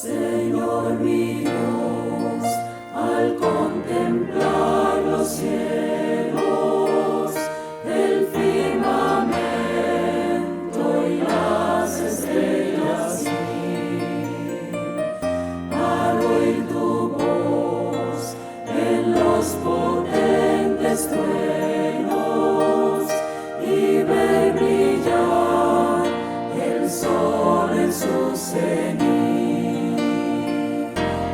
Señor mi Dios, al contemplar los cielos, el firmamento y las estrellas, al oír tu voz en los potentes truenos y ver brillar el sol en su cenit.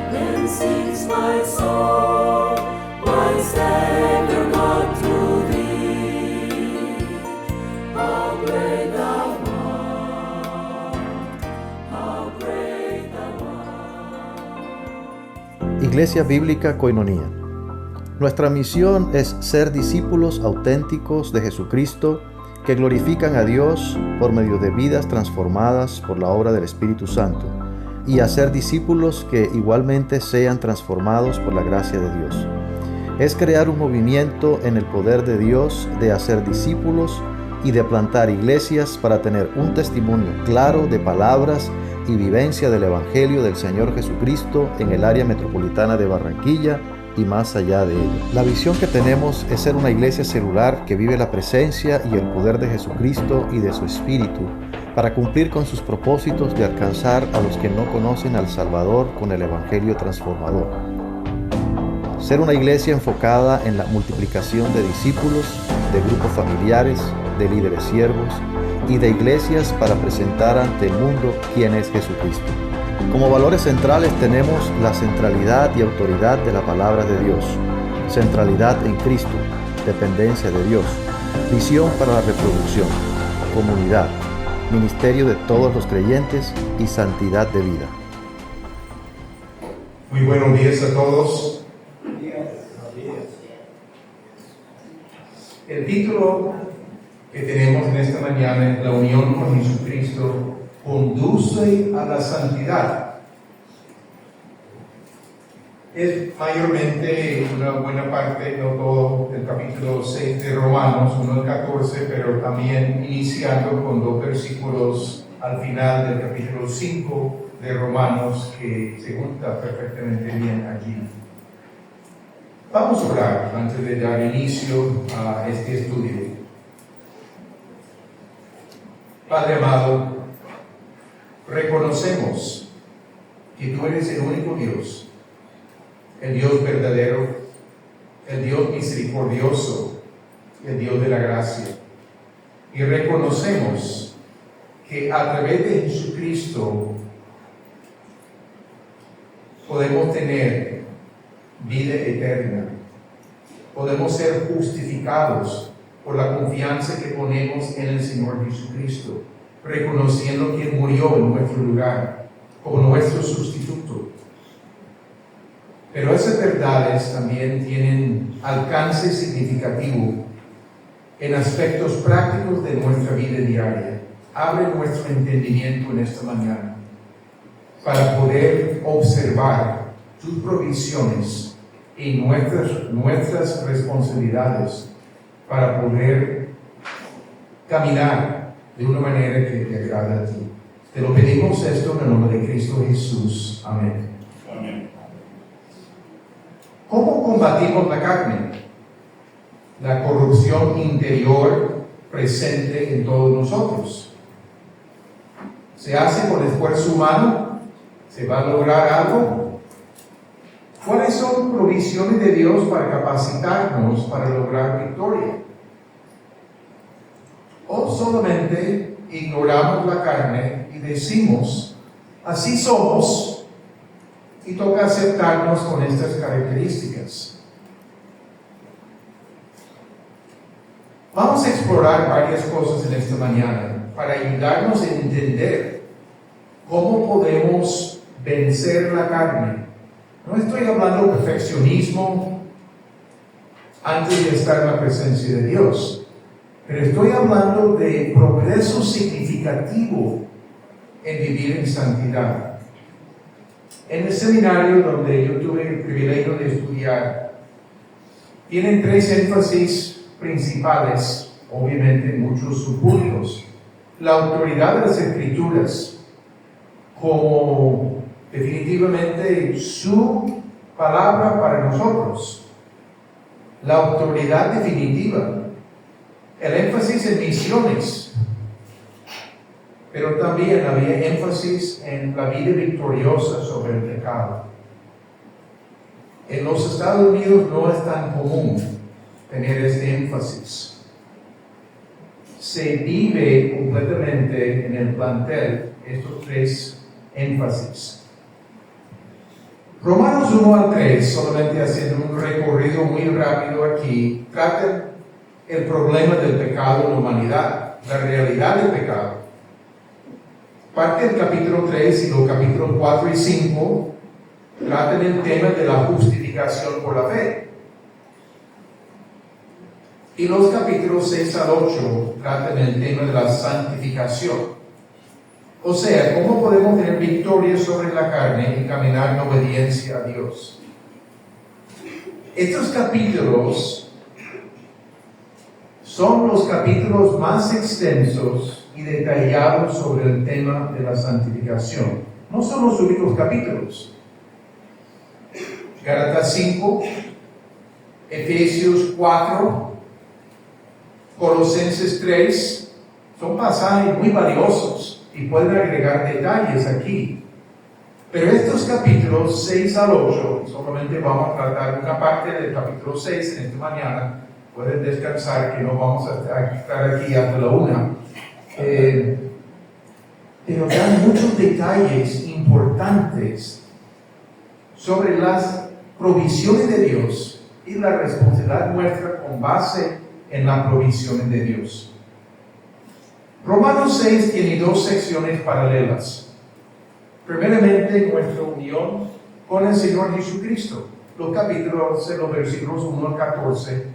Then sings my soul, my Savior God, to thee. How great thou art, how great thou art. Iglesia Bíblica Koinonía. Nuestra misión es ser discípulos auténticos de Jesucristo que glorifican a Dios por medio de vidas transformadas por la obra del Espíritu Santo, y hacer discípulos que igualmente sean transformados por la gracia de Dios. Es crear un movimiento en el poder de Dios de hacer discípulos y de plantar iglesias para tener un testimonio claro de palabras y vivencia del Evangelio del Señor Jesucristo en el área metropolitana de Barranquilla y más allá de ella. La visión que tenemos es ser una iglesia celular que vive la presencia y el poder de Jesucristo y de su Espíritu para cumplir con sus propósitos de alcanzar a los que no conocen al Salvador con el Evangelio transformador. Ser una iglesia enfocada en la multiplicación de discípulos, de grupos familiares, de líderes siervos y de iglesias para presentar ante el mundo quién es Jesucristo. Como valores centrales tenemos la centralidad y autoridad de la palabra de Dios, centralidad en Cristo, dependencia de Dios, visión para la reproducción, comunidad, ministerio de todos los creyentes y santidad de vida. Muy buenos días a todos. El título que tenemos en esta mañana es La unión con Jesucristo conduce a la santidad. Es mayormente una buena parte, no todo, del capítulo 6 de Romanos, 1 al 14, pero también iniciando con 2 versículos al final del capítulo 5 de Romanos que se junta perfectamente bien allí. Vamos a orar antes de dar inicio a este estudio. Padre amado, reconocemos que tú eres el único Dios, el Dios verdadero, el Dios misericordioso, el Dios de la gracia. Y reconocemos que a través de Jesucristo podemos tener vida eterna, podemos ser justificados por la confianza que ponemos en el Señor Jesucristo, reconociendo que Él murió en nuestro lugar como nuestro sustituto. Pero esas verdades también tienen alcance significativo en aspectos prácticos de nuestra vida diaria. Abre nuestro entendimiento en esta mañana para poder observar tus provisiones y nuestras responsabilidades para poder caminar de una manera que te agrada a ti. Te lo pedimos esto en el nombre de Cristo Jesús. Amén. Amén. ¿Cómo combatimos la carne? La corrupción interior presente en todos nosotros. ¿Se hace con esfuerzo humano? ¿Se va a lograr algo? ¿Cuáles son provisiones de Dios para capacitarnos para lograr victoria? ¿O solamente ignoramos la carne y decimos, así somos, y toca aceptarnos con estas características? Vamos a explorar varias cosas en esta mañana para ayudarnos a entender cómo podemos vencer la carne. No estoy hablando de perfeccionismo antes de estar en la presencia de Dios, pero estoy hablando de progreso significativo en vivir en santidad. En el seminario donde yo tuve el privilegio de estudiar, tienen 3 énfasis principales, obviamente muchos subpuntos. La autoridad de las Escrituras como definitivamente su palabra para nosotros, la autoridad definitiva, el énfasis en misiones, pero también había énfasis en la vida victoriosa sobre el pecado. En los Estados Unidos no es tan común tener este énfasis. Se vive completamente en el plantel estos tres énfasis. Romanos 1 al 3, solamente haciendo un recorrido muy rápido aquí, tratan el problema del pecado en la humanidad, la realidad del pecado. Parte del capítulo 3 y los capítulos 4 y 5 tratan el tema de la justificación por la fe. Y los capítulos 6 al 8 tratan el tema de la santificación. O sea, cómo podemos tener victoria sobre la carne y caminar en obediencia a Dios. Estos capítulos son los capítulos más extensos y detallados sobre el tema de la santificación. No son los únicos capítulos. Gálatas 5, Efesios 4, Colosenses 3, son pasajes muy valiosos y pueden agregar detalles aquí. Pero estos capítulos 6 al 8, solamente vamos a tratar una parte del capítulo 6 en esta mañana. Pueden descansar, que no vamos a estar aquí hasta la 1. Pero dan muchos detalles importantes sobre las provisiones de Dios y la responsabilidad nuestra con base en las provisiones de Dios. Romanos 6 tiene dos secciones paralelas. Primeramente, nuestra unión con el Señor Jesucristo, los versículos 1 al 14,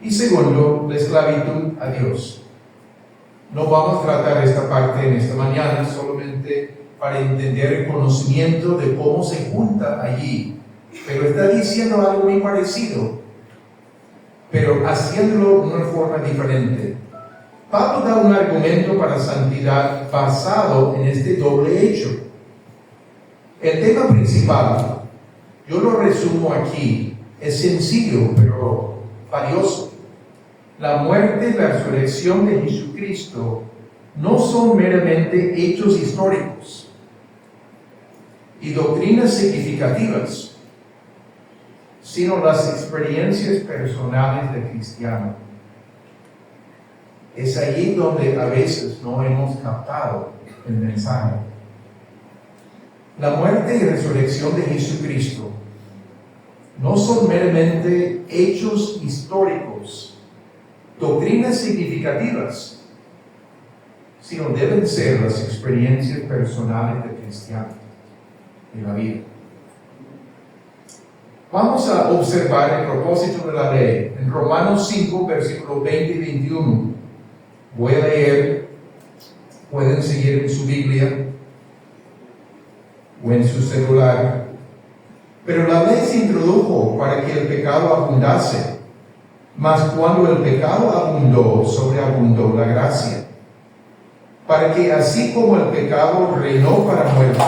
y segundo, la esclavitud a Dios. No vamos a tratar esta parte en esta mañana, solamente para entender el conocimiento de cómo se junta allí, pero está diciendo algo muy parecido, pero haciéndolo de una forma diferente. Pablo da un argumento para santidad basado en este doble hecho. El tema principal, yo lo resumo aquí, es sencillo pero valioso. La muerte y la resurrección de Jesucristo no son meramente hechos históricos y doctrinas significativas, sino las experiencias personales del cristiano. Es allí donde a veces no hemos captado el mensaje. La muerte y resurrección de Jesucristo no son meramente hechos históricos, doctrinas significativas, sino deben ser las experiencias personales del cristiano en la vida. Vamos a observar el propósito de la ley en Romanos 5, versículos 20 y 21. Voy a leer, pueden seguir en su Biblia o en su celular. Pero la ley se introdujo para que el pecado abundase, mas cuando el pecado abundó, sobreabundó la gracia. Para que así como el pecado reinó para muerte,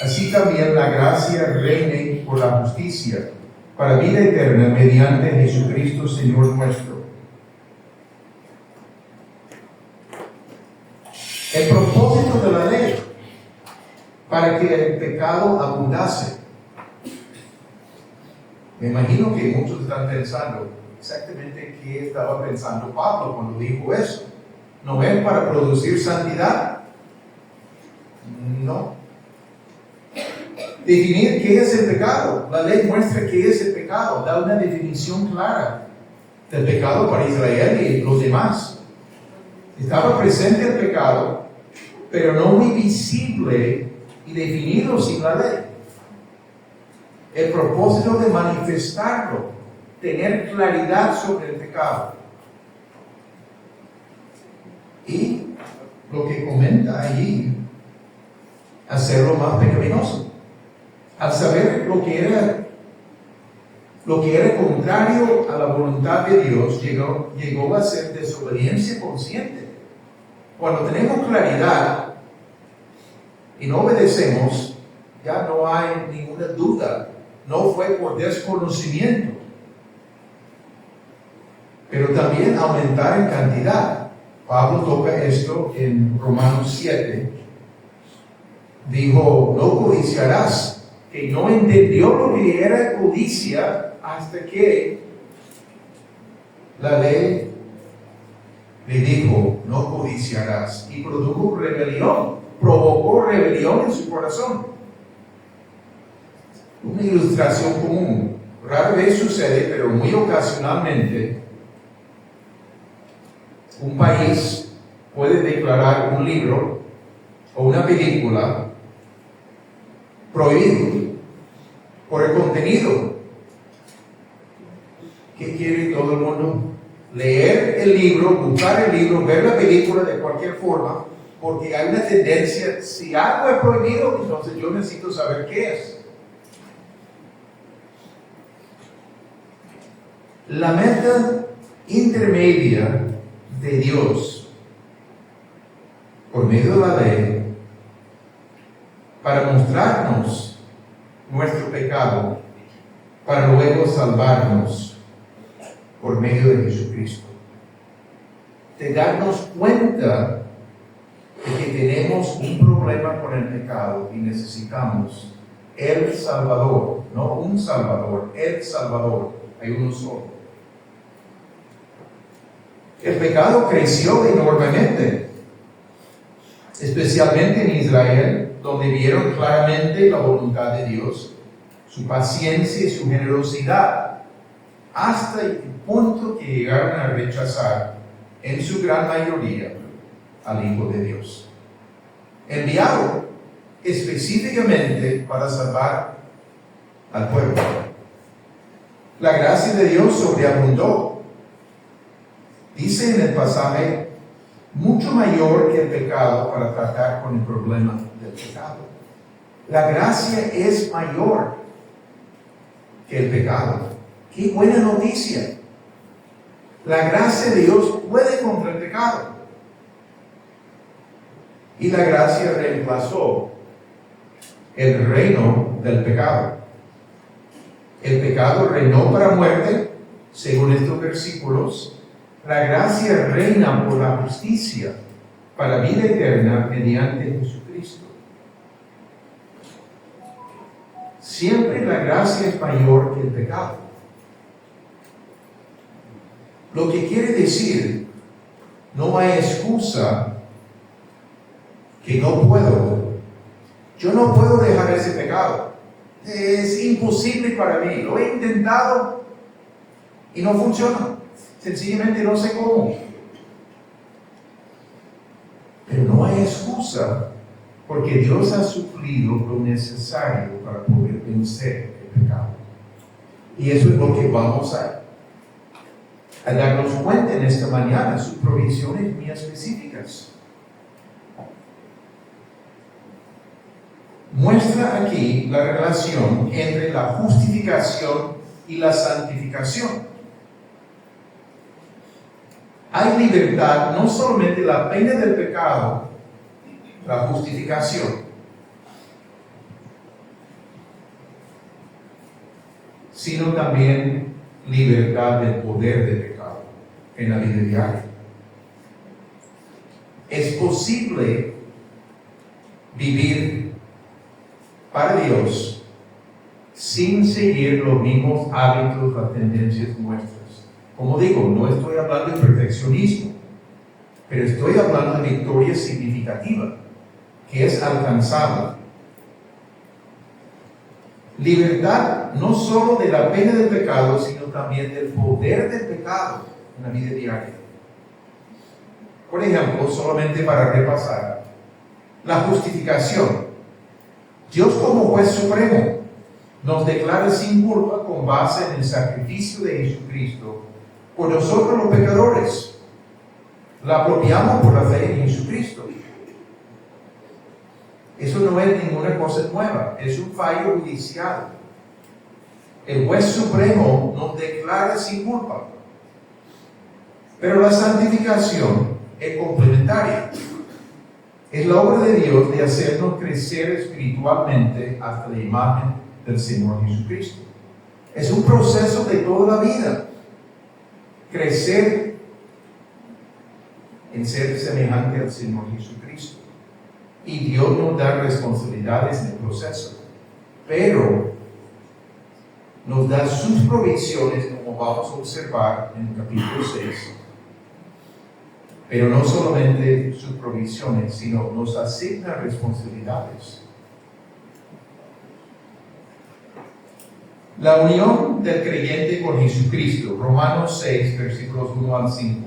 así también la gracia reine por la justicia, para vida eterna mediante Jesucristo Señor nuestro. El propósito de la ley, para que el pecado abundase. Me imagino que muchos están pensando exactamente qué estaba pensando Pablo cuando dijo eso. ¿No es para producir santidad? No. Definir qué es el pecado. La ley muestra qué es el pecado, da una definición clara del pecado para Israel y los demás. Estaba presente el pecado, pero no muy visible y definido sin la ley. El propósito de manifestarlo, tener claridad sobre el pecado. Y lo que comenta allí, hacerlo más pecaminoso. Al saber lo que era contrario a la voluntad de Dios, llegó a ser desobediencia consciente. Cuando tenemos claridad y no obedecemos, ya no hay ninguna duda, no fue por desconocimiento, pero también aumentar en cantidad. Pablo toca esto en Romanos 7. Dijo, no codiciarás, que no entendió lo que era codicia hasta que la ley le dijo, no codiciarás, y produjo rebelión, provocó rebelión en su corazón. Una ilustración común, rara vez sucede, pero muy ocasionalmente, un país puede declarar un libro o una película prohibido por el contenido. ¿Qué quiere todo el mundo? Leer el libro, buscar el libro, ver la película de cualquier forma, porque hay una tendencia, si algo es prohibido, entonces yo necesito saber qué es. La meta intermedia de Dios, por medio de la ley, para mostrarnos nuestro pecado, para luego salvarnos por medio de Jesucristo. De darnos cuenta de que tenemos un problema con el pecado y necesitamos el Salvador, no un Salvador, el Salvador, hay uno solo. El pecado creció enormemente, especialmente en Israel, donde vieron claramente la voluntad de Dios, su paciencia y su generosidad, hasta el punto que llegaron a rechazar, en su gran mayoría, al Hijo de Dios, enviado específicamente para salvar al pueblo. La gracia de Dios sobreabundó. Dice en el pasaje, mucho mayor que el pecado para tratar con el problema del pecado. La gracia es mayor que el pecado. ¡Qué buena noticia! La gracia de Dios puede contra el pecado. Y la gracia reemplazó el reino del pecado. El pecado reinó para muerte, según estos versículos. La gracia reina por la justicia para vida eterna mediante Jesucristo. Siempre la gracia es mayor que el pecado. Lo que quiere decir, no hay excusa que no puedo. Yo no puedo dejar ese pecado. Es imposible para mí. Lo he intentado y no funciona. Sencillamente no sé cómo. Pero no hay excusa, porque Dios ha suplido lo necesario para poder vencer el pecado. Y eso es lo que vamos a darnos cuenta en esta mañana, sus provisiones muy específicas. Muestra aquí la relación entre la justificación y la santificación. Hay libertad, no solamente la pena del pecado, la justificación, sino también libertad del poder del pecado en la vida diaria. Es posible vivir para Dios sin seguir los mismos hábitos, las tendencias nuestras. Como digo, no estoy hablando de perfeccionismo, pero estoy hablando de victoria significativa, que es alcanzable. Libertad no solo de la pena del pecado, sino también del poder del pecado en la vida diaria. Por ejemplo, solamente para repasar, la justificación. Dios como juez supremo nos declara sin culpa con base en el sacrificio de Jesucristo por nosotros los pecadores. La apropiamos por la fe en Jesucristo. Eso no es ninguna cosa nueva, es un fallo judicial. El juez supremo nos declara sin culpa. Pero la santificación es complementaria. Es la obra de Dios de hacernos crecer espiritualmente hasta la imagen del Señor Jesucristo. Es un proceso de toda la vida. Crecer en ser semejante al Señor Jesucristo. Y Dios nos da responsabilidades en el proceso. Pero nos da sus provisiones, como vamos a observar en el capítulo 6. Pero no solamente sus provisiones, sino nos asigna responsabilidades. La unión del creyente con Jesucristo, Romanos 6, versículos 1 al 5.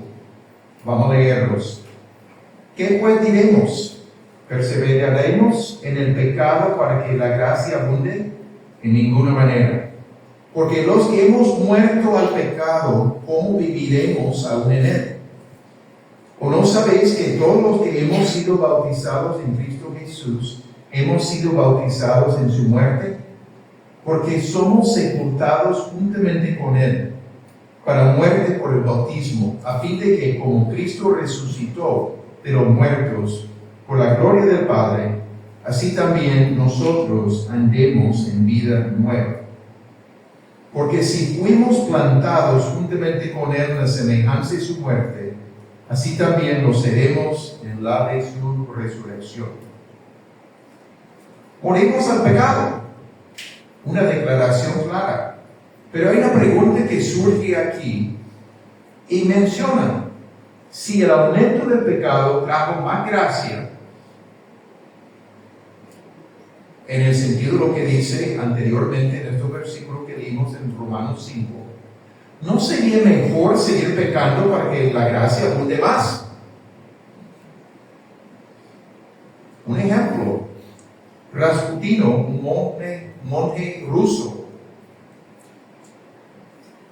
Vamos a leerlos. ¿Qué pues diremos? ¿Perseveraremos en el pecado para que la gracia abunde? En ninguna manera. Porque los que hemos muerto al pecado, ¿cómo viviremos aún en él? ¿O no sabéis que todos los que hemos sido bautizados en Cristo Jesús, hemos sido bautizados en su muerte? Porque somos sepultados juntamente con Él, para muerte por el bautismo, a fin de que como Cristo resucitó de los muertos por la gloria del Padre, así también nosotros andemos en vida nueva. Porque si fuimos plantados juntamente con Él en la semejanza de su muerte, así también lo seremos en la de su resurrección. Morimos al pecado. Una declaración clara. Pero hay una pregunta que surge aquí y menciona: si el aumento del pecado trajo más gracia, en el sentido de lo que dice anteriormente en estos versículos que leímos en Romanos 5, ¿no sería mejor seguir pecando para que la gracia abunde más? Un ejemplo: Rasputino, un monje ruso,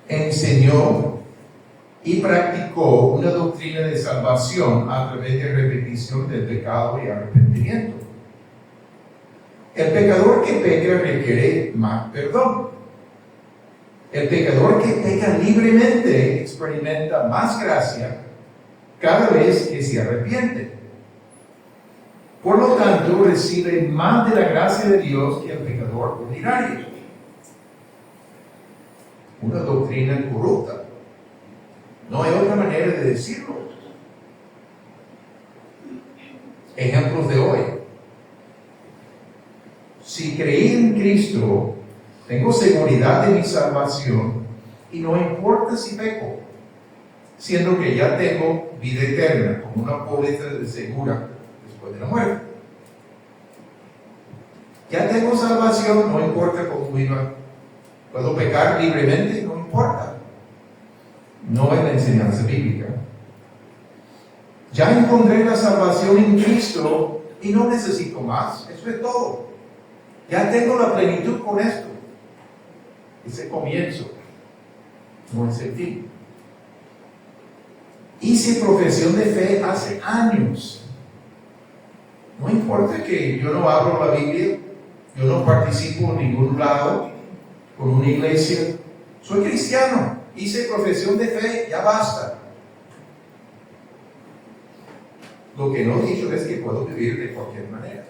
enseñó y practicó una doctrina de salvación a través de repetición del pecado y arrepentimiento. El pecador que peca requiere más perdón. El pecador que peca libremente experimenta más gracia cada vez que se arrepiente. Por lo tanto, recibe más de la gracia de Dios que el pecador ordinario. Una doctrina corrupta. No hay otra manera de decirlo. Ejemplos de hoy. Si creí en Cristo, tengo seguridad de mi salvación y no importa si peco, siendo que ya tengo vida eterna, como una póliza de segura después de la muerte. Ya tengo salvación, no importa cómo viva. Puedo pecar libremente, no importa. No es la enseñanza bíblica. Ya encontré la salvación en Cristo y no necesito más. Eso es todo. Ya tengo la plenitud con esto. Ese comienzo no es el fin. Hice profesión de fe hace años. No importa que yo no abro la Biblia, yo no participo en ningún lado con una iglesia. Soy cristiano, hice profesión de fe, ya basta. Lo que no he dicho es que puedo vivir de cualquier manera.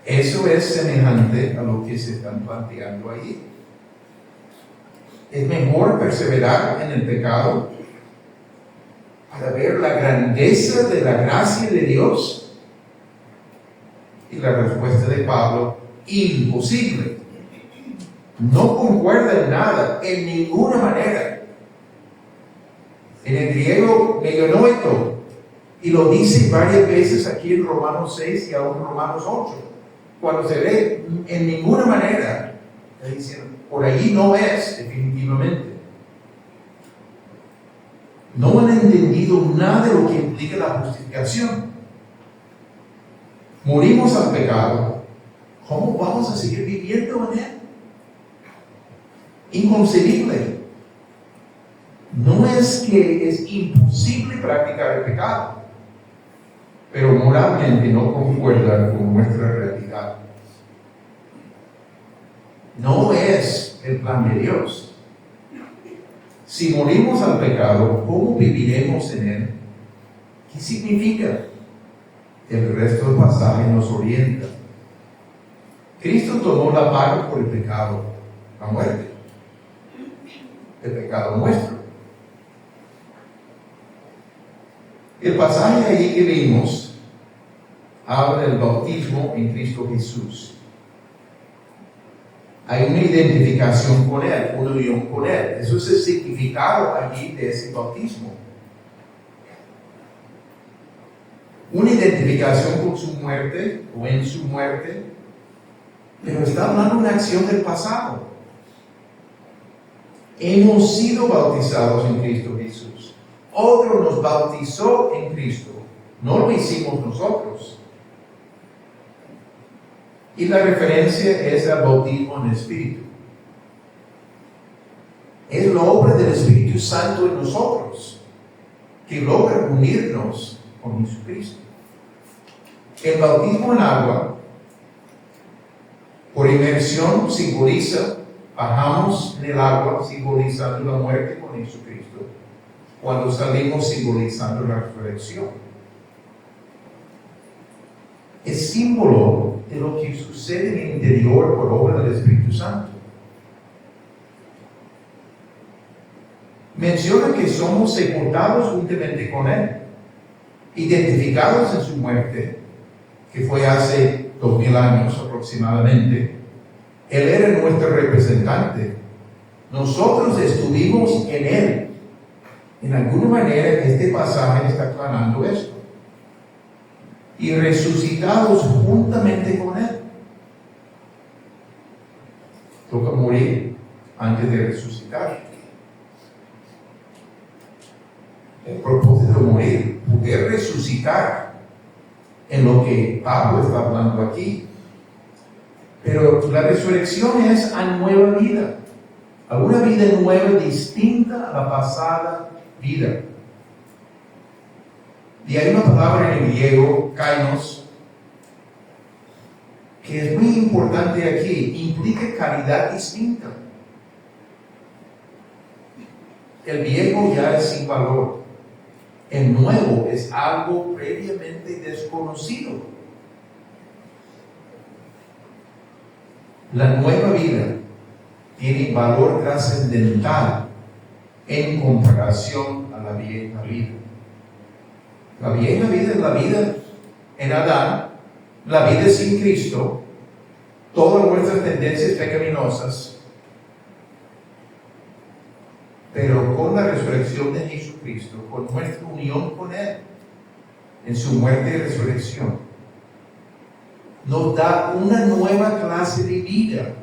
Eso es semejante a lo que se están planteando ahí. Es mejor perseverar en el pecado para ver la grandeza de la gracia de Dios. Y la respuesta de Pablo: imposible. No concuerda en nada, en ninguna manera. En el griego, meganoito, y lo dice varias veces aquí en Romanos 6 y aún en Romanos 8. Cuando se ve en ninguna manera, está diciendo, por allí no es, definitivamente. No han entendido nada de lo que implica la justificación. Morimos al pecado. ¿Cómo vamos a seguir viviendo en él? Inconcebible. No es que es imposible practicar el pecado, pero moralmente no concuerda con nuestra realidad. No es el plan de Dios. Si morimos al pecado, ¿cómo viviremos en él? ¿Qué significa? El resto del pasaje nos orienta. Cristo tomó la paga por el pecado, la muerte, el pecado nuestro. El pasaje ahí que vimos habla del bautismo en Cristo Jesús. Hay una identificación con Él, una unión con Él. Eso es el significado aquí de ese bautismo. Una identificación con su muerte o en su muerte, pero está hablando de una acción del pasado. Hemos sido bautizados en Cristo Jesús. Otro nos bautizó en Cristo. No lo hicimos nosotros. Y la referencia es al bautismo en el Espíritu. Es la obra del Espíritu Santo en nosotros que logra unirnos con Jesucristo. El bautismo en agua, por inmersión, simboliza, bajamos en el agua simbolizando la muerte con Jesucristo. Cuando salimos simbolizando la resurrección. Es símbolo de lo que sucede en el interior por obra del Espíritu Santo. Menciona que somos sepultados juntamente con Él, identificados en su muerte, que fue hace 2000 años aproximadamente. Él era nuestro representante. Nosotros estuvimos en Él. En alguna manera, este pasaje está aclarando esto. Y resucitados juntamente con Él. Toca morir antes de resucitar. El propósito de morir, poder resucitar en lo que Pablo está hablando aquí. Pero la resurrección es a nueva vida, a una vida nueva distinta a la pasada vida. Y hay una palabra en el griego, kainos, que es muy importante aquí, implica calidad distinta. El viejo ya es sin valor, el nuevo es algo previamente desconocido. La nueva vida tiene valor trascendental en comparación a la vieja vida. La vieja vida es la vida en Adán, la vida sin Cristo, todas nuestras tendencias pecaminosas, pero con la resurrección de Jesucristo, con nuestra unión con Él, en su muerte y resurrección, nos da una nueva clase de vida,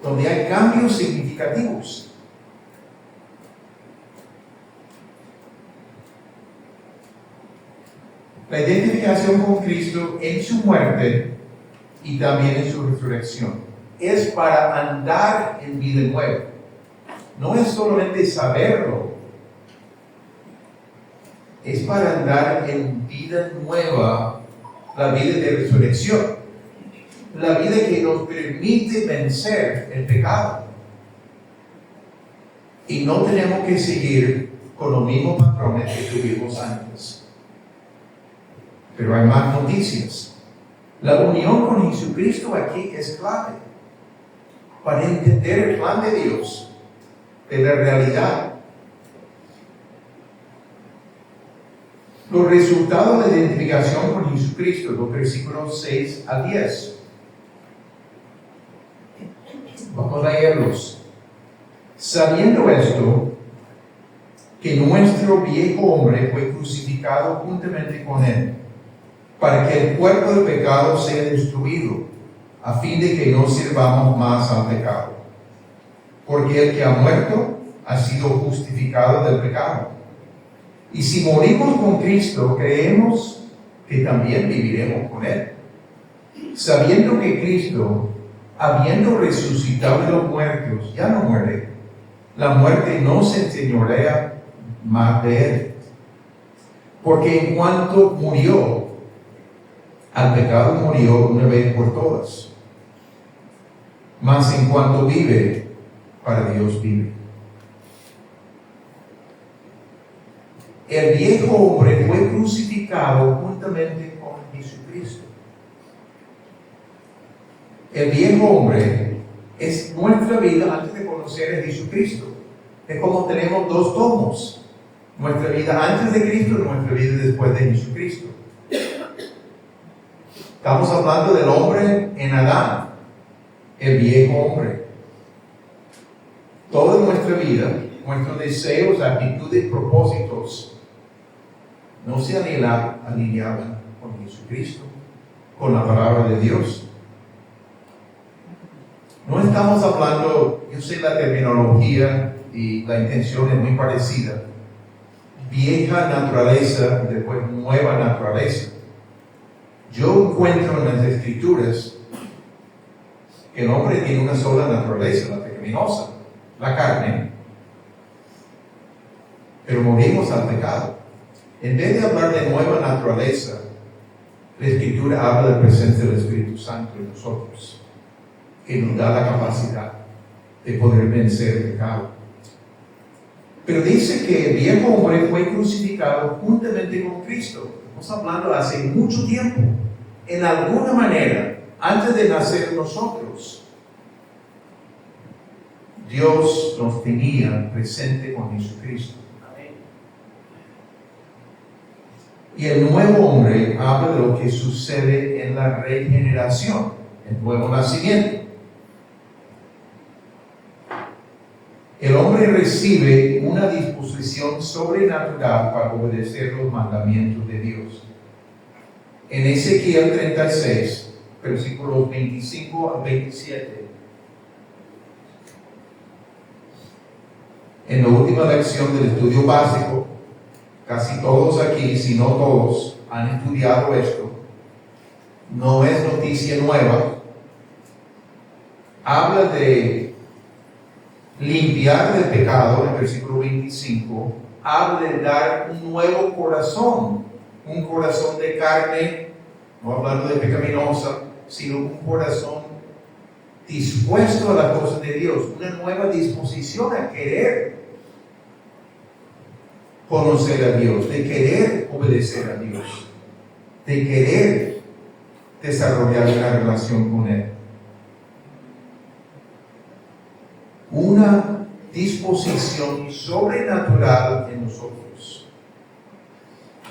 donde hay cambios significativos. La identificación con Cristo en su muerte y también en su resurrección es para andar en vida nueva. No es solamente saberlo, es para andar en vida nueva, la vida de resurrección, la vida que nos permite vencer el pecado. Y no tenemos que seguir con los mismos patrones que tuvimos antes. Pero hay más noticias. La unión con Jesucristo aquí es clave para entender el plan de Dios, de la realidad. Los resultados de la identificación con Jesucristo, los versículos 6 a 10. Vamos a leerlos. Sabiendo esto, que nuestro viejo hombre fue crucificado juntamente con Él, para que el cuerpo del pecado sea destruido, a fin de que no sirvamos más al pecado. Porque el que ha muerto ha sido justificado del pecado. Y si morimos con Cristo, creemos que también viviremos con Él. Sabiendo que Cristo, habiendo resucitado de los muertos, ya no muere, la muerte no se enseñorea más de Él. Porque en cuanto murió, al pecado murió una vez por todas. Mas en cuanto vive, para Dios vive. el viejo hombre fue crucificado juntamente con Jesucristo. El viejo hombre es nuestra vida antes de conocer a Jesucristo. Es como tenemos dos tomos. Nuestra vida antes de Cristo y nuestra vida después de Jesucristo. Estamos hablando del hombre en Adán, el viejo hombre. Toda nuestra vida, nuestros deseos, actitudes, propósitos, no se alineaban con Jesucristo, con la palabra de Dios. No estamos hablando, yo sé la terminología y la intención es muy parecida. Vieja naturaleza, después nueva naturaleza. Yo encuentro en las Escrituras que el hombre tiene una sola naturaleza, la pecaminosa, la carne, pero morimos al pecado. En vez de hablar de nueva naturaleza, la Escritura habla de la presencia del Espíritu Santo en nosotros, que nos da la capacidad de poder vencer el pecado. Pero dice que el viejo hombre fue crucificado juntamente con Cristo. Estamos hablando hace mucho tiempo. En alguna manera, antes de nacer nosotros, Dios nos tenía presente con Jesucristo. Y el nuevo hombre habla de lo que sucede en la regeneración, el nuevo nacimiento. El hombre recibe una disposición sobrenatural para obedecer los mandamientos de Dios. En Ezequiel 36, versículos 25 al 27. En la última lección del estudio básico, casi todos aquí, si no todos, han estudiado esto. No es noticia nueva. Habla de limpiar del pecado, en el versículo 25, habla de dar un nuevo corazón, un corazón de carne, no hablando de pecaminosa, sino un corazón dispuesto a las cosas de Dios, una nueva disposición a querer conocer a Dios, de querer obedecer a Dios, de querer desarrollar una relación con Él. Una disposición sobrenatural en nosotros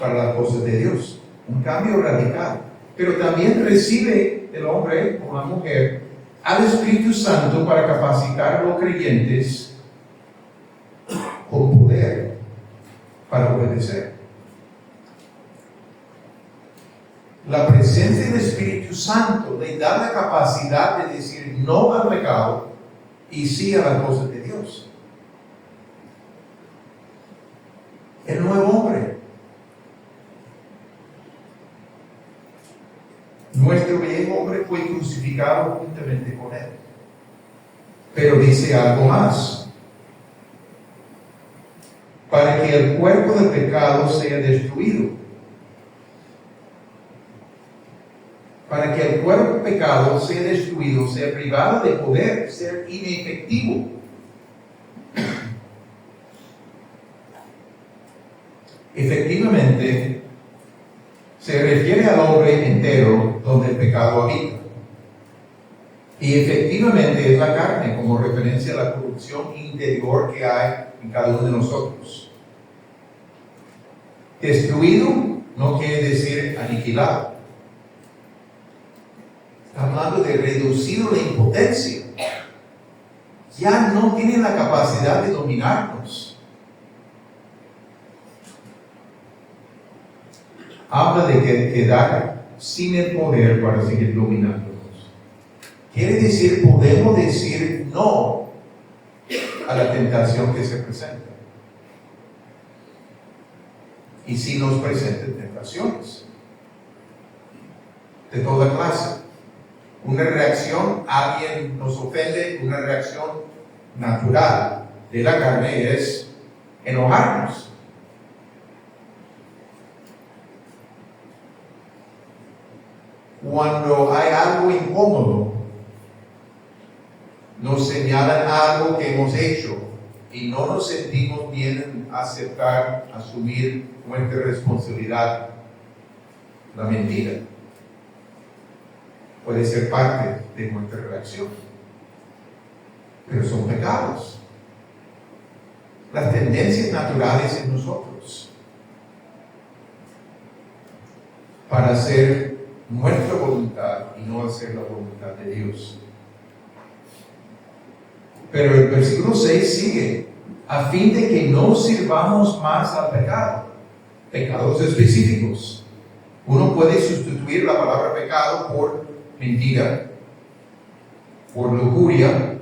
para las cosas de Dios, un cambio radical. Pero también recibe el hombre o la mujer al Espíritu Santo para capacitar a los creyentes con poder para obedecer. La presencia del Espíritu Santo le da la capacidad de decir no al pecado y sí a las cosas de Dios. El nuevo hombre. Nuestro viejo hombre fue crucificado juntamente con Él. Pero dice algo más. Para que el cuerpo del pecado sea destruido. Para que el cuerpo del pecado sea destruido, sea privado de poder, sea inefectivo. Efectivamente, se refiere al hombre entero donde el pecado habita. Y efectivamente es la carne como referencia a la corrupción interior que hay en cada uno de nosotros. Destruido no quiere decir aniquilado. Está hablando de reducido la impotencia. Ya no tiene la capacidad de dominarnos. Habla de quedar sin el poder para seguir dominándonos. Quiere decir, podemos decir no a la tentación que se presenta. Y si nos presentan tentaciones de toda clase. Una reacción, alguien nos ofende, una reacción natural de la carne es enojarnos. Cuando hay algo incómodo, nos señalan algo que hemos hecho y no nos sentimos bien en aceptar, asumir nuestra responsabilidad. La mentira puede ser parte de nuestra reacción, pero son pecados. Las tendencias naturales en nosotros para hacer nuestra voluntad y no hacer la voluntad de Dios. Pero el versículo 6 sigue, a fin de que no sirvamos más al pecado. Pecados específicos. Uno puede sustituir la palabra pecado por mentira, por lujuria,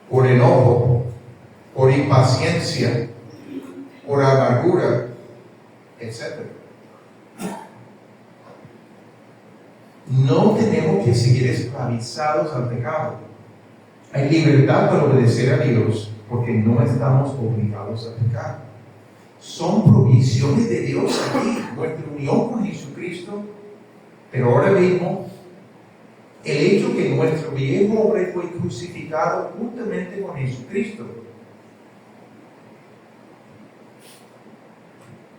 por enojo, por impaciencia, por amargura, etc. No tenemos que seguir esclavizados al pecado. Hay libertad para obedecer a Dios porque no estamos obligados a pecar. Son provisiones de Dios aquí, nuestra unión con Jesucristo, pero ahora mismo el hecho que nuestro viejo hombre fue crucificado juntamente con Jesucristo.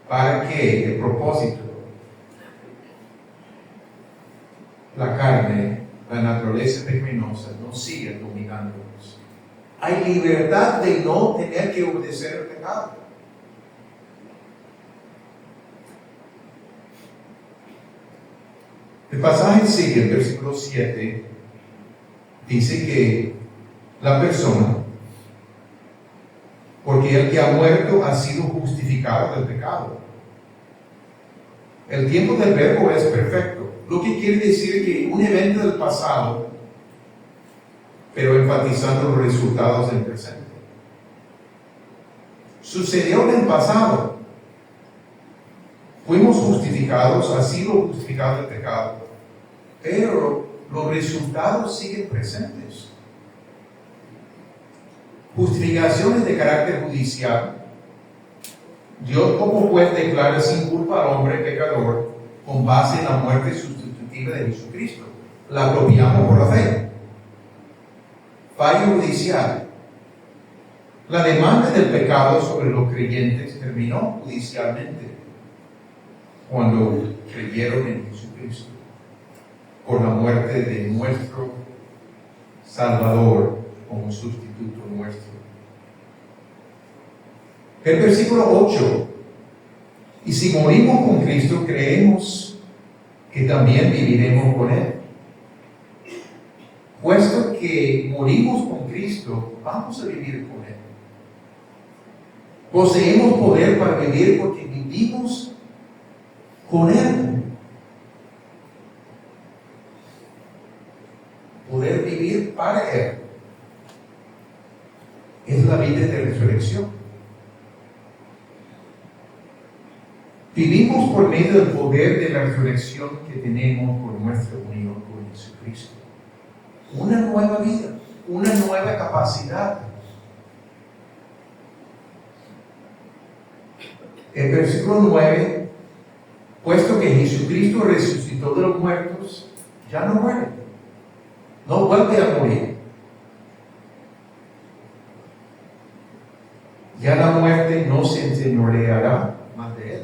¿Para qué? El propósito. La carne, la naturaleza pecaminosa, no sigue dominándonos. Hay libertad de no tener que obedecer el pecado. El pasaje sigue, el versículo 7, dice que la persona, porque el que ha muerto ha sido justificado del pecado. El tiempo del verbo es perfecto, lo que quiere decir que un evento del pasado, pero enfatizando los resultados del presente. Sucedió en el pasado. Fuimos justificados, ha sido justificado el pecado, pero los resultados siguen presentes. Justificaciones de carácter judicial. Dios como juez declara sin culpa al hombre pecador con base en la muerte sustitutiva de Jesucristo. La apropiamos por la fe. Fallo judicial. La demanda del pecado sobre los creyentes terminó judicialmente cuando creyeron en Jesucristo por la muerte de nuestro Salvador como sustituto nuestro. El versículo 8, y si morimos con Cristo, creemos que también viviremos con Él. Puesto que morimos con Cristo, vamos a vivir con Él. Poseemos poder para vivir porque vivimos con Él. Poder vivir para Él es la vida de resurrección. Vivimos por medio del poder de la resurrección que tenemos por nuestra unión con Jesucristo. Una nueva vida, una nueva capacidad. El versículo 9, puesto que Jesucristo resucitó de los muertos, ya no muere, no vuelve a morir. Ya la muerte no se enseñoreará más de Él.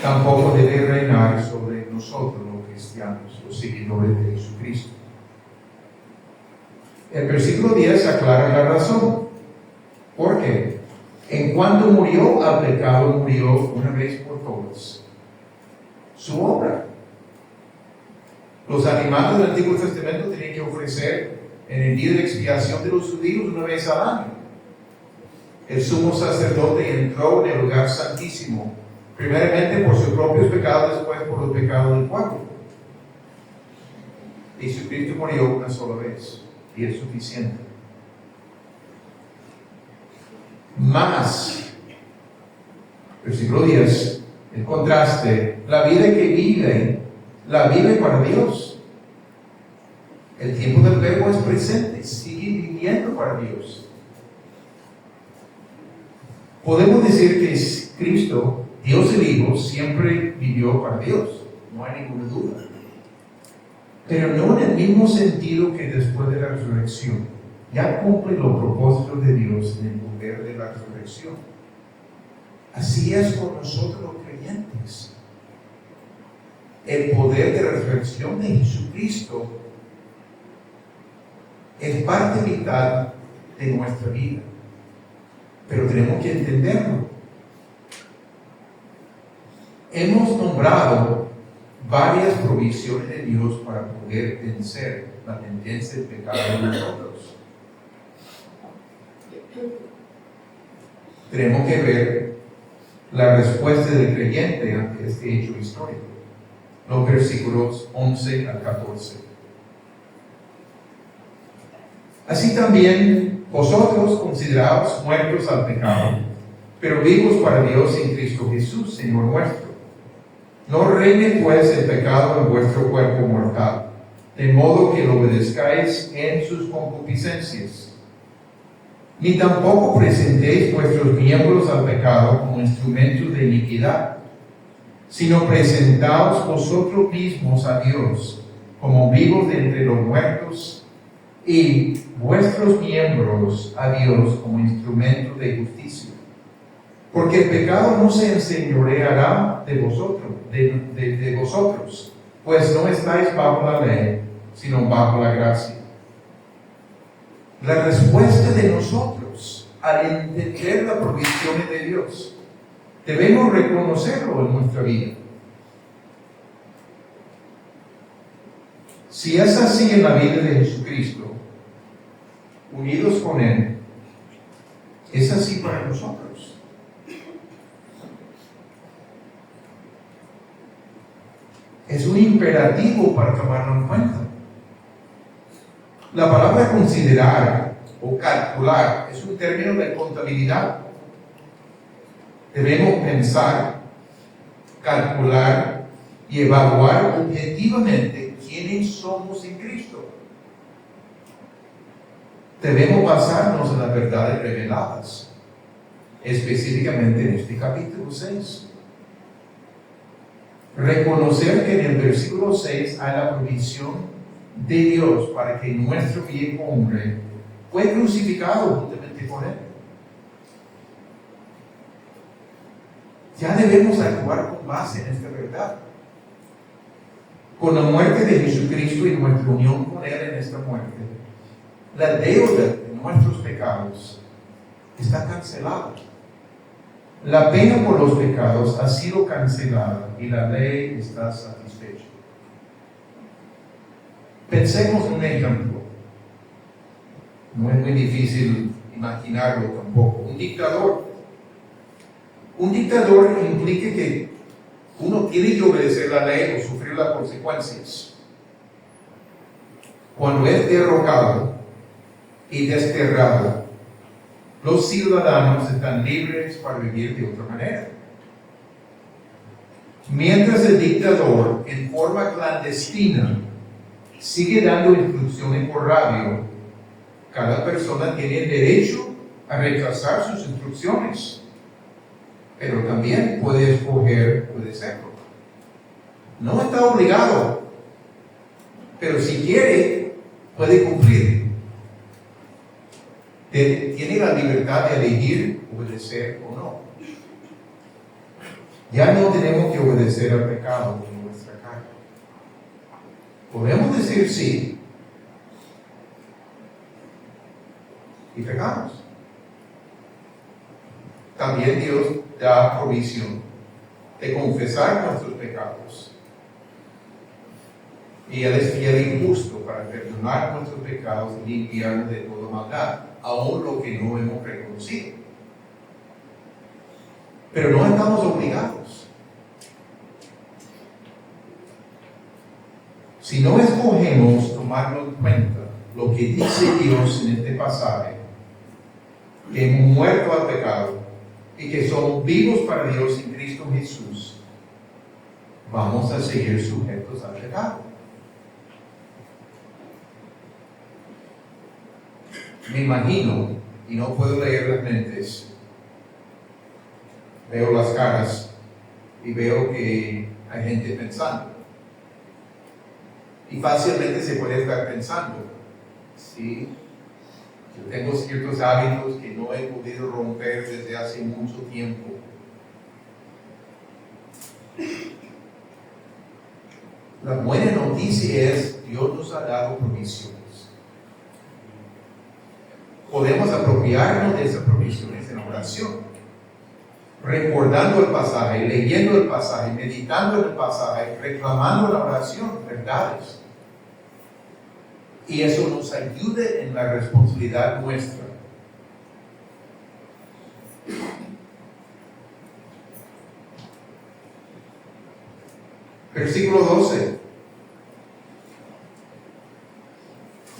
Tampoco debe reinar sobre nosotros los cristianos, los seguidores de Jesucristo. El versículo 10 aclara la razón. ¿Por qué? En cuanto murió al pecado, murió una vez por todas. Su obra. Los animales del Antiguo Testamento tenían que ofrecer en el día de expiación de los judíos una vez al año. El sumo sacerdote entró en el lugar santísimo, primeramente por sus propios pecados, después por los pecados del pueblo. Jesucristo murió una sola vez y es suficiente. Más, versículo 10, el contraste, la vida que vive, la vive para Dios. El tiempo del verbo es presente, sigue viviendo para Dios. Podemos decir que Cristo, Dios el Hijo, siempre vivió para Dios, no hay ninguna duda. pero no en el mismo sentido que después de la resurrección. Ya cumple los propósitos de Dios en el poder de la resurrección. Así es con nosotros los creyentes. El poder de la resurrección de Jesucristo es parte vital de nuestra vida, pero tenemos que entenderlo. Hemos nombrado varias provisiones de Dios para poder vencer la tendencia del pecado de nosotros. Tenemos que ver la respuesta del creyente ante este hecho histórico. Los versículos 11 al 14. Así también vosotros consideraos muertos al pecado, pero vivos para Dios en Cristo Jesús, Señor nuestro. No reine pues el pecado en vuestro cuerpo mortal, de modo que lo obedezcáis en sus concupiscencias. Ni tampoco presentéis vuestros miembros al pecado como instrumentos de iniquidad, sino presentaos vosotros mismos a Dios como vivos de entre los muertos y vuestros miembros a Dios como instrumentos de justicia. Porque el pecado no se enseñoreará de vosotros, pues no estáis bajo la ley, sino bajo la gracia. La respuesta de nosotros al entender las provisiones de Dios, debemos reconocerlo en nuestra vida. Si es así en la vida de Jesucristo, unidos con Él, es así para nosotros. Es un imperativo para tomarlo en cuenta. La palabra considerar o calcular es un término de contabilidad. Debemos pensar, calcular y evaluar objetivamente quiénes somos en Cristo. Debemos basarnos en las verdades reveladas, específicamente en este capítulo 6. Reconocer que en el versículo 6 hay la provisión de Dios para que nuestro viejo hombre fue crucificado juntamente con Él. Ya debemos actuar con base en esta verdad. Con la muerte de Jesucristo y nuestra unión con Él en esta muerte, la deuda de nuestros pecados está cancelada. La pena por los pecados ha sido cancelada y la ley está satisfecha. Pensemos en un ejemplo. No es muy difícil imaginarlo tampoco. Un dictador. Un dictador implica que uno tiene que obedecer la ley o sufrir las consecuencias. Cuando es derrocado y desterrado, los ciudadanos están libres para vivir de otra manera. Mientras el dictador, en forma clandestina, sigue dando instrucciones por radio, cada persona tiene el derecho a rechazar sus instrucciones, pero también puede escoger obedecerlo. No está obligado, pero si quiere, puede cumplir. Tiene la libertad de elegir obedecer o no. Ya no tenemos que obedecer al pecado en nuestra carne. Podemos decir sí y pecamos. También Dios da provisión de confesar nuestros pecados. Y Él es fiel y justo para perdonar nuestros pecados y limpiarnos de toda maldad, aún lo que no hemos reconocido. Pero no estamos obligados. Si no escogemos tomarlo en cuenta, lo que dice Dios en este pasaje, que hemos muerto al pecado y que somos vivos para Dios en Cristo Jesús, vamos a seguir sujetos al pecado. Me imagino, y no puedo leer las mentes, veo las caras y veo que hay gente pensando. Y fácilmente se puede estar pensando, sí, yo tengo ciertos hábitos que no he podido romper desde hace mucho tiempo. La buena noticia es, Dios nos ha dado provisiones. Podemos apropiarnos de esas provisiones en oración, recordando el pasaje, leyendo el pasaje, meditando en el pasaje, reclamando en la oración verdades. Y eso nos ayuda en la responsabilidad nuestra. Versículo 12.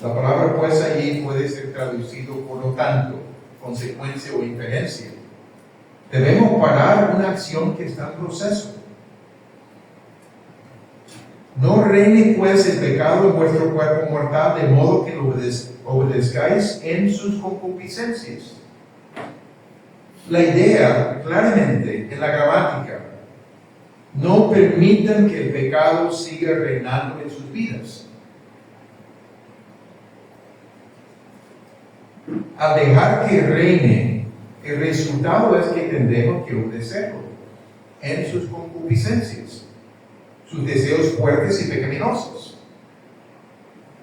La palabra pues allí puede ser traducido por lo tanto, consecuencia o inferencia. Debemos parar una acción que está en proceso. No reine pues el pecado en vuestro cuerpo mortal, de modo que lo obedezcáis en sus concupiscencias. La idea, claramente, en la gramática, no permitan que el pecado siga reinando en sus vidas. Al dejar que reine, el resultado es que tendremos que obedecerlo en sus concupiscencias, sus deseos fuertes y pecaminosos.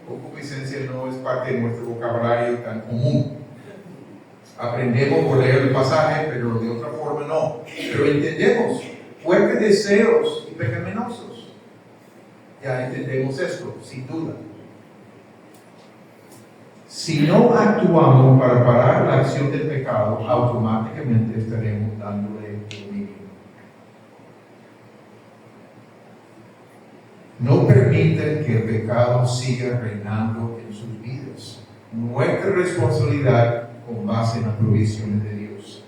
Concupiscencia no es parte de nuestro vocabulario tan común. Aprendemos por leer el pasaje, pero de otra forma no. Pero entendemos fuertes deseos y pecaminosos. Ya entendemos esto, sin duda. Si no actuamos para parar la acción del pecado, automáticamente estaremos dándole dominio. No permitan que el pecado siga reinando en sus vidas. Nuestra responsabilidad con base en las provisiones de Dios.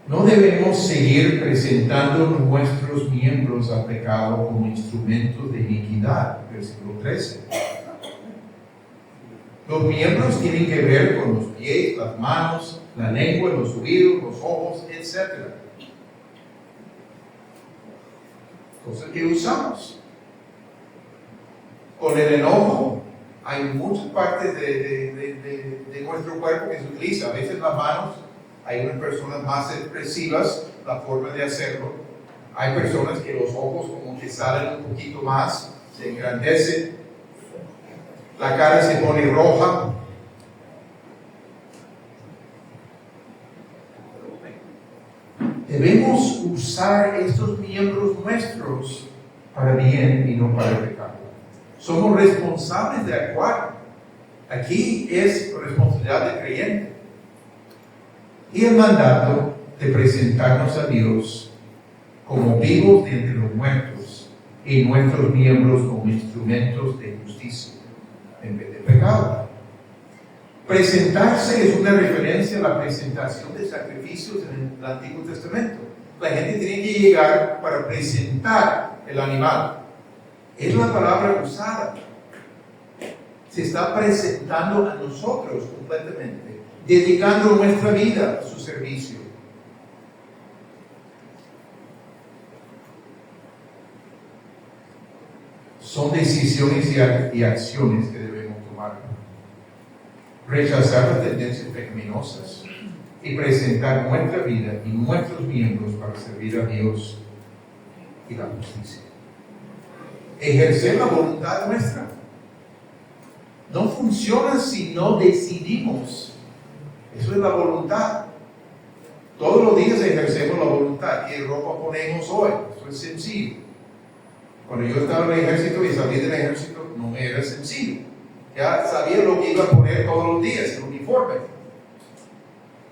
No debemos seguir presentando nuestros miembros al pecado como instrumentos de iniquidad. Versículo 13. Los miembros tienen que ver con los pies, las manos, la lengua, los oídos, los ojos, etc. Cosas que usamos. Con el enojo, hay muchas partes de nuestro cuerpo que se utiliza. A veces las manos, hay unas personas más expresivas, la forma de hacerlo. Hay personas que los ojos como que salen un poquito más, se engrandecen. La cara se pone roja. Debemos usar estos miembros nuestros para bien y no para el pecado. Somos responsables de actuar. Aquí es responsabilidad del creyente. Y el mandato de presentarnos a Dios como vivos de entre los muertos y nuestros miembros como instrumentos de justicia en vez de pecado. Presentarse es una referencia a la presentación de sacrificios en el Antiguo Testamento. La gente tiene que llegar para presentar el animal. Es la palabra usada. Se está presentando a nosotros completamente, dedicando nuestra vida a su servicio. Son decisiones y acciones que debemos tomar. Rechazar las tendencias pecaminosas y presentar nuestra vida y nuestros miembros para servir a Dios y la justicia. Ejercer la voluntad nuestra. No funciona si no decidimos. Eso es la voluntad. Todos los días ejercemos la voluntad. ¿Qué ropa ponemos hoy? Eso es sencillo. Cuando yo estaba en el ejército y salí del ejército, no me era sencillo. Ya sabía lo que iba a poner todos los días, el uniforme.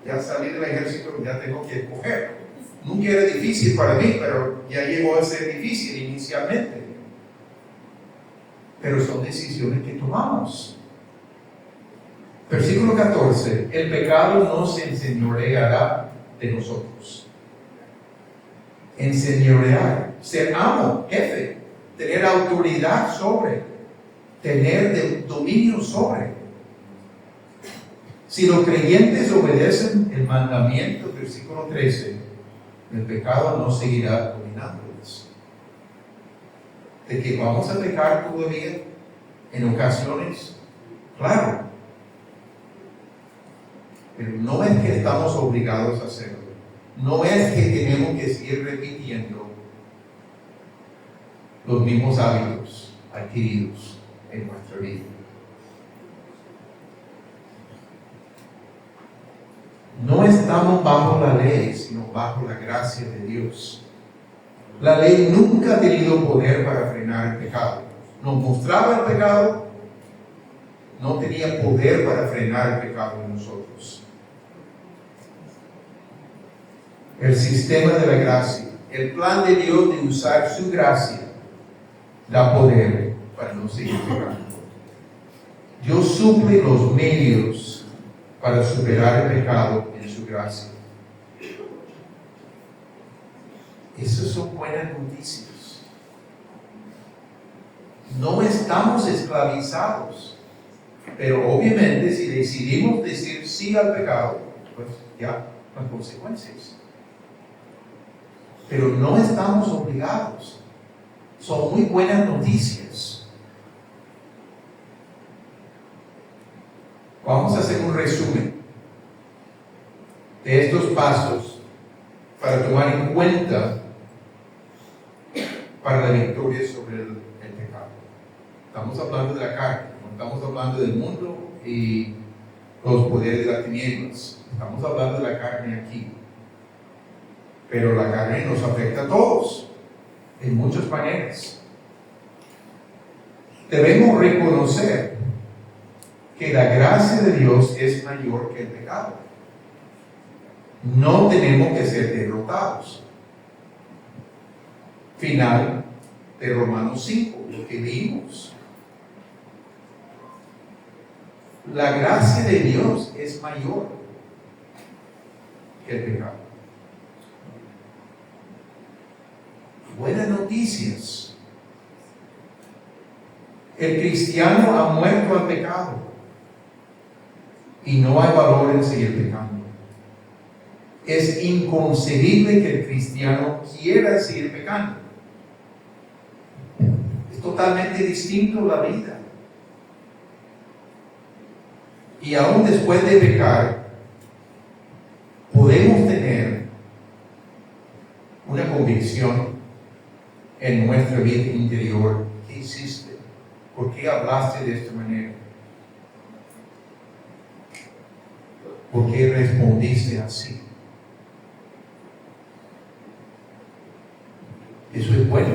Ya salí del ejército, ya tengo que escoger. Nunca era difícil para mí, pero ya llegó a ser difícil inicialmente. Pero son decisiones que tomamos. Versículo 14. El pecado no se enseñoreará de nosotros. Enseñorear, ser amo, jefe, tener autoridad sobre, tener dominio sobre. Si los creyentes obedecen el mandamiento, versículo 13, el pecado no seguirá dominándoles. De que vamos a pecar todavía en ocasiones, claro, pero no es que estamos obligados a hacerlo, no es que tenemos que seguir repitiendo los mismos hábitos adquiridos en nuestra vida. No estamos bajo la ley, sino bajo la gracia de Dios. La ley nunca ha tenido poder para frenar el pecado. Nos mostraba el pecado, no tenía poder para frenar el pecado en nosotros. El sistema de la gracia, el plan de Dios de usar su gracia, da poder para no seguir pecando. Dios suple los medios para superar el pecado en su gracia. Esas son buenas noticias. No estamos esclavizados, pero obviamente si decidimos decir sí al pecado, pues ya las consecuencias. Pero no estamos obligados. Son muy buenas noticias. Vamos a hacer un resumen de estos pasos para tomar en cuenta para la victoria sobre el pecado. Estamos hablando de la carne, no estamos hablando del mundo y los poderes de las tinieblas. Estamos hablando de la carne aquí. Pero la carne nos afecta a todos, en muchas maneras. Debemos reconocer que la gracia de Dios es mayor que el pecado. No tenemos que ser derrotados. Final de Romanos 5, lo que leímos. La gracia de Dios es mayor que el pecado. Buenas noticias. El cristiano ha muerto al pecado y no hay valor en seguir pecando. Es inconcebible que el cristiano quiera seguir pecando. Es totalmente distinto la vida. Y aún después de pecar, podemos tener una convicción en nuestra vida interior. ¿Qué hiciste? ¿Por qué hablaste de esta manera? ¿Por qué respondiste así? Eso es bueno,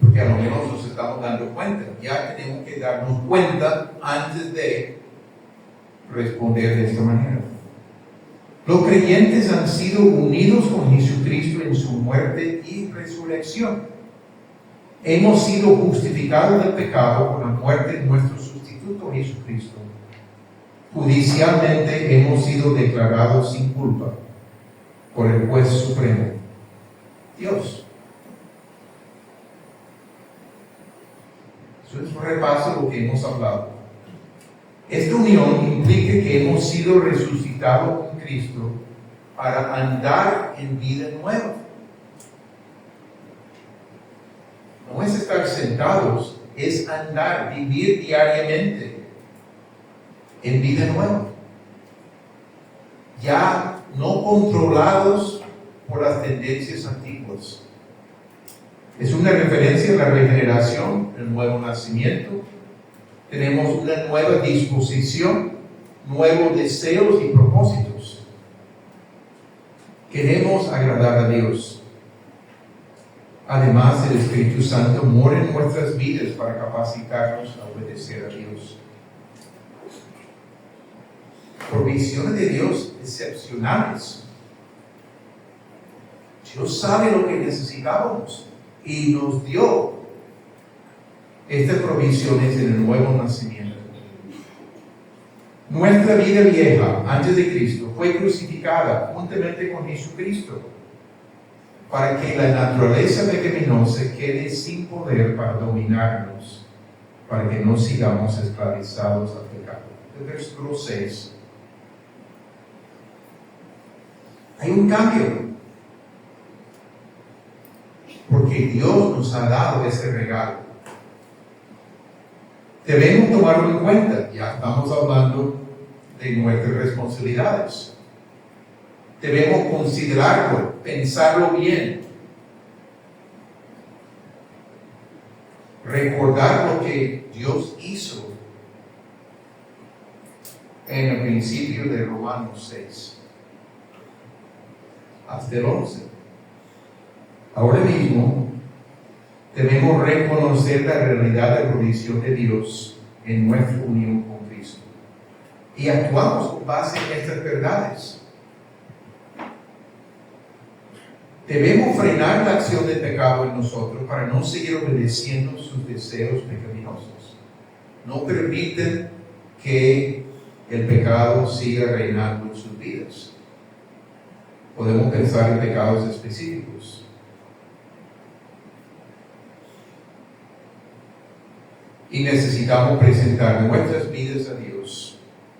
porque a lo menos nos estamos dando cuenta. Ya tenemos que darnos cuenta antes de responder de esta manera. Los creyentes han sido unidos con Jesucristo en su muerte y resurrección. Hemos sido justificados del pecado por la muerte de nuestro sustituto Jesucristo. Judicialmente hemos sido declarados sin culpa por el juez supremo, Dios. Eso es un repaso de lo que hemos hablado. Esta unión implica que hemos sido resucitados con Cristo para andar en vida nueva. No es estar sentados, es andar, vivir diariamente en vida nueva. Ya no controlados por las tendencias antiguas. Es una referencia a la regeneración, el nuevo nacimiento. Tenemos una nueva disposición, nuevos deseos y propósitos. Queremos agradar a Dios. Además, el Espíritu Santo mora en nuestras vidas para capacitarnos a obedecer a Dios. Provisiones de Dios excepcionales. Dios sabe lo que necesitábamos y nos dio estas provisiones en el nuevo nacimiento. Nuestra vida vieja antes de Cristo fue crucificada juntamente con Jesucristo para que la naturaleza pecaminosa quede sin poder para dominarnos, para que no sigamos esclavizados al pecado. El versículo 6. Hay un cambio. porque Dios nos ha dado ese regalo. Debemos tomarlo en cuenta. Ya estamos hablando de nuestras responsabilidades. Debemos considerarlo, pensarlo bien. Recordar lo que Dios hizo en el principio de Romanos 6 hasta el 11. Ahora mismo debemos reconocer la realidad de la provisión de Dios en nuestra unión con Cristo y actuamos con base en estas verdades. Debemos frenar la acción del pecado en nosotros para no seguir obedeciendo sus deseos pecaminosos. No permiten que el pecado siga reinando en sus vidas. Podemos pensar en pecados específicos. Y necesitamos presentar nuestras vidas a Dios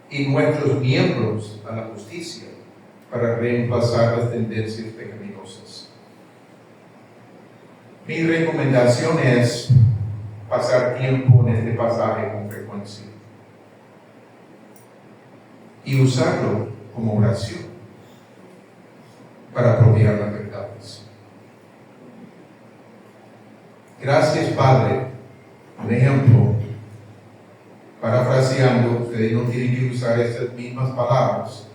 y nuestros miembros a la justicia para reemplazar las tendencias pecaminosas. Mi recomendación es pasar tiempo en este pasaje con frecuencia y usarlo como oración para apropiar las verdades. Gracias, Padre. Un ejemplo, parafraseando, ustedes no tienen que usar estas mismas palabras.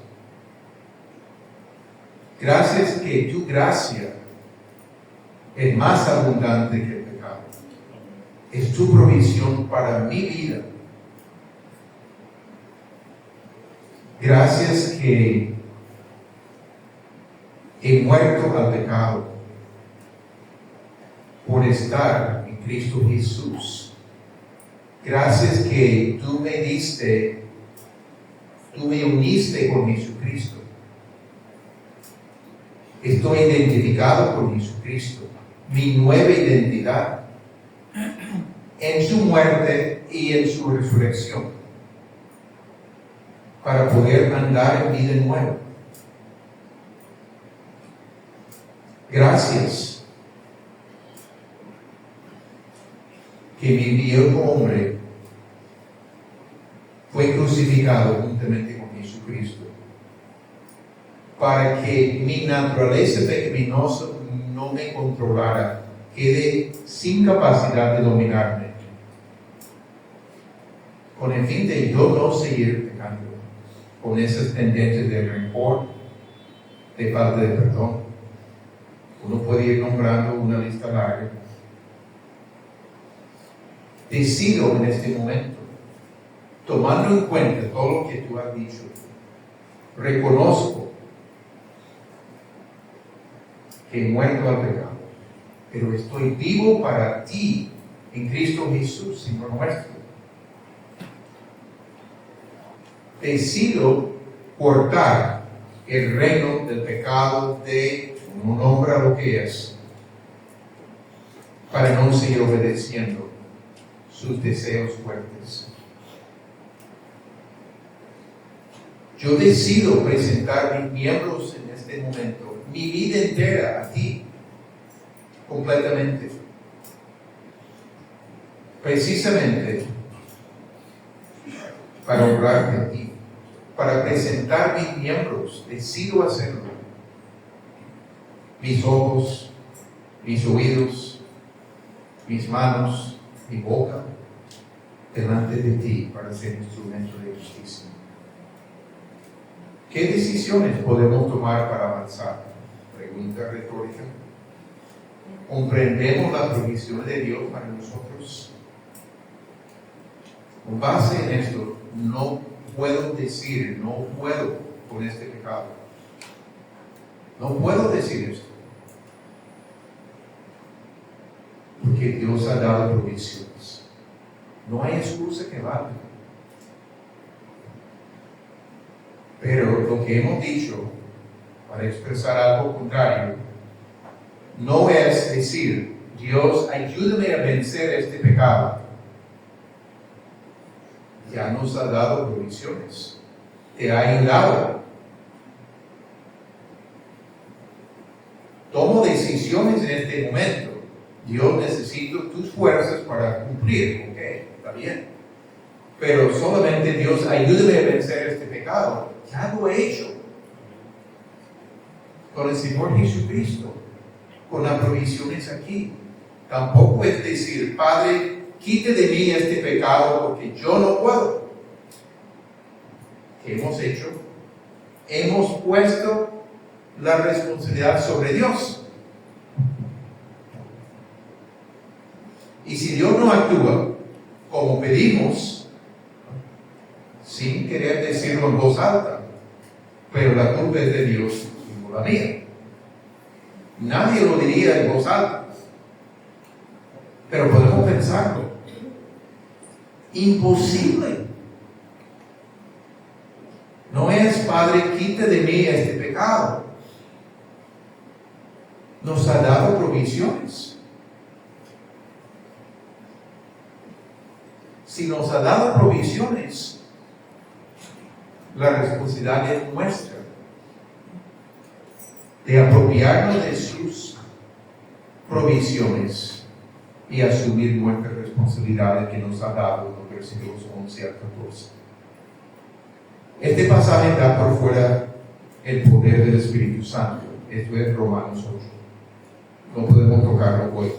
Gracias que tu gracia es más abundante que el pecado. Es tu provisión para mi vida. Gracias que he muerto al pecado por estar en Cristo Jesús. Gracias que tú me uniste con Jesucristo. Estoy identificado con Jesucristo, mi nueva identidad, en su muerte y en su resurrección, para poder andar en vida nueva. Gracias que mi viejo hombre fue crucificado juntamente con Jesucristo, para que mi naturaleza pecaminosa no me controlara, quede sin capacidad de dominarme, con el fin de yo no seguir pecando, con esas tendencias de rencor, de falta de perdón. Uno puede ir nombrando una lista larga. Decido en este momento, tomando en cuenta todo lo que tú has dicho, reconozco que he muerto al pecado, pero estoy vivo para ti en Cristo Jesús, Señor nuestro. Decido cortar el reino del pecado de un hombre a lo que es, para no seguir obedeciendo sus deseos fuertes. Yo decido presentar mis miembros en este momento, mi vida entera a ti, completamente. Precisamente para honrarte a ti, para presentar mis miembros, decido hacerlo. Mis ojos, mis oídos, mis manos, mi boca, delante de ti para ser instrumento de justicia. ¿Qué decisiones podemos tomar para avanzar? Pregunta retórica. ¿Comprendemos la provisión de Dios para nosotros? Con base en esto, no puedo decir, no puedo con este pecado. No puedo decir esto. Porque Dios ha dado provisiones. No hay excusa que valga. Pero lo que hemos dicho, para expresar algo contrario, no es decir, Dios, ayúdame a vencer este pecado. Ya nos ha dado provisiones. Te ha ayudado. Tomo decisiones en este momento Yo necesito tus fuerzas para cumplir, ok, está bien. Pero solamente Dios, ayúdame a vencer este pecado. Ya lo he hecho. Con el Señor Jesucristo, con las provisiones aquí. Tampoco es decir, Padre, quite de mí este pecado porque yo no puedo. ¿Qué hemos hecho? Hemos puesto la responsabilidad sobre Dios. Y si Dios no actúa como pedimos, sin querer decirlo en voz alta, pero la culpa es de Dios y no la mía. Nadie lo diría en voz alta, pero podemos pensarlo. Imposible. No es, Padre, quite de mí este pecado. Nos ha dado provisiones. Si nos ha dado provisiones, la responsabilidad es nuestra de apropiarnos de sus provisiones y asumir nuestras responsabilidades que nos ha dado en los versículos 11 al 14. Este pasaje da por fuera el poder del Espíritu Santo. Esto es Romanos 8. No podemos tocarlo hoy.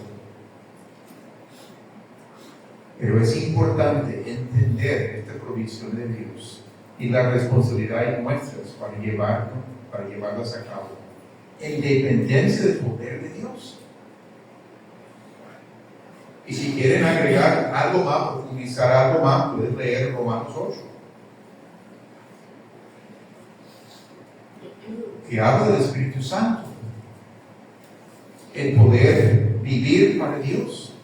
Pero es importante entender esta provisión de Dios y las responsabilidades nuestras para llevarlas a cabo, en dependencia del poder de Dios. Y si quieren agregar algo más, profundizar algo más, pueden leer Romanos 8, que habla del Espíritu Santo, el poder vivir para Dios,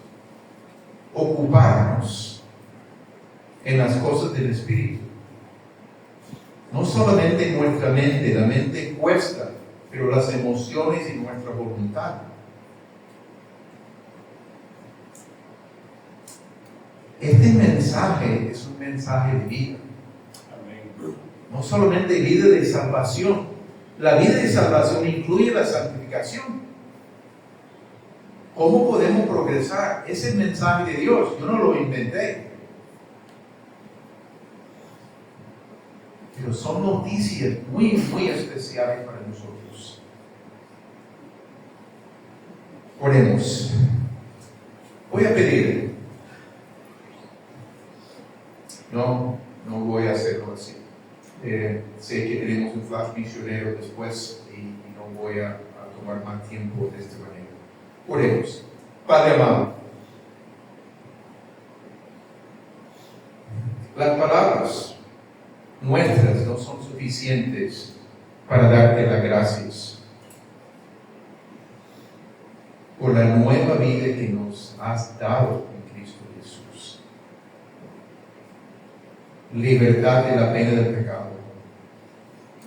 ocuparnos en las cosas del Espíritu. No solamente en nuestra mente, la mente cuesta, pero las emociones y nuestra voluntad. Este mensaje es un mensaje de vida. No solamente vida de salvación. La vida de salvación incluye la santificación. ¿Cómo podemos progresar? Es el mensaje de Dios. Yo no lo inventé. Pero son noticias muy, muy especiales para nosotros. Oremos. Voy a pedir. No voy a hacerlo así. Sé que tenemos un flash misionero después y no voy a tomar más tiempo de esta manera. Oremos. Padre amado, las palabras nuestras no son suficientes para darte las gracias por la nueva vida que nos has dado en Cristo Jesús. Libertad de la pena del pecado.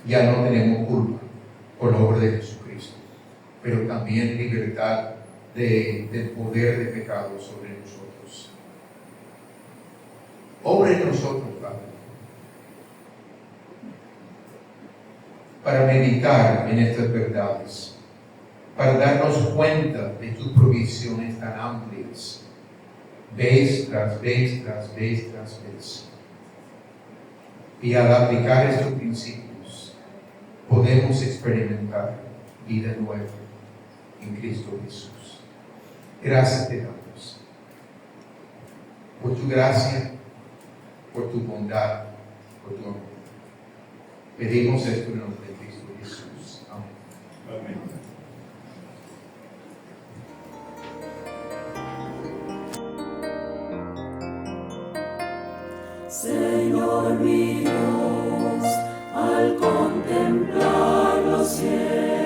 Ya no tenemos culpa por la obra de Jesucristo, pero también libertad del poder de pecado sobre nosotros. Obra en nosotros, Padre, para meditar en estas verdades, para darnos cuenta de tus provisiones tan amplias, vez tras vez, tras vez, tras vez. Y al aplicar estos principios, podemos experimentar vida nueva en Cristo Jesús. Gracias te damos por tu gracia, por tu bondad, por tu amor. Pedimos esto en el nombre de Cristo Jesús. Amén. Amén. Señor mi Dios, al contemplar los cielos,